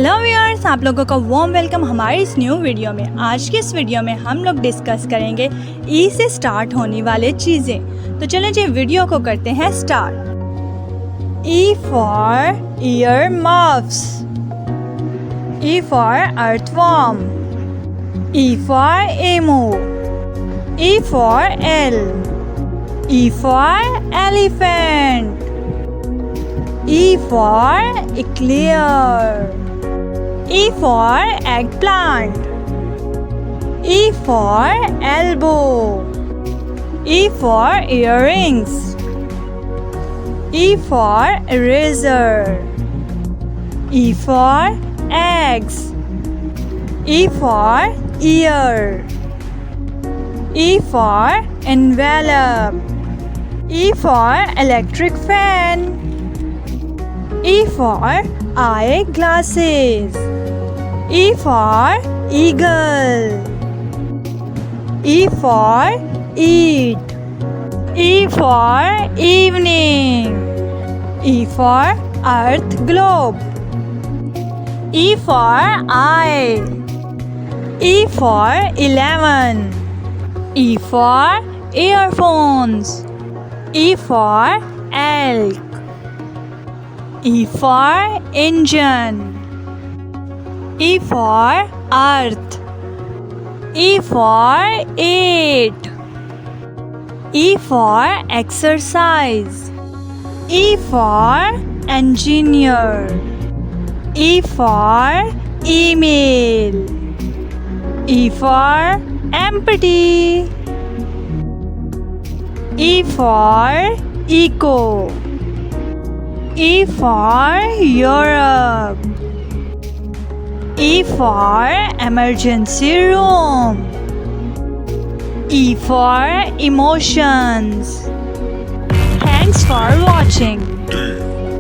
Hello viewers, आप लोगों का वार्म वेलकम हमारे इस न्यू वीडियो में। आज की इस वीडियो में हम लोग डिस्कस करेंगे ई से स्टार्ट होने वाले चीज़ें। तो चलें जी वीडियो को करते हैं start. E for ear muffs, E for earthworm, E for emu, E for eel, E for elephant, E for eclair, E for eggplant, E for elbow, E for earrings, E for eraser, E for eggs, E for ear, E for envelope, E for electric fan, E for eyeglasses, E for eagle, E for eat, E for evening, E for earth globe, E for eye, E for 11, E for earphones, E for elk, E for engine, E for earth, E for 8, E for exercise, E for engineer, E for email, E for empty, E for eco, E for Europe, E for emergency room, E for emotions. Thanks for watching.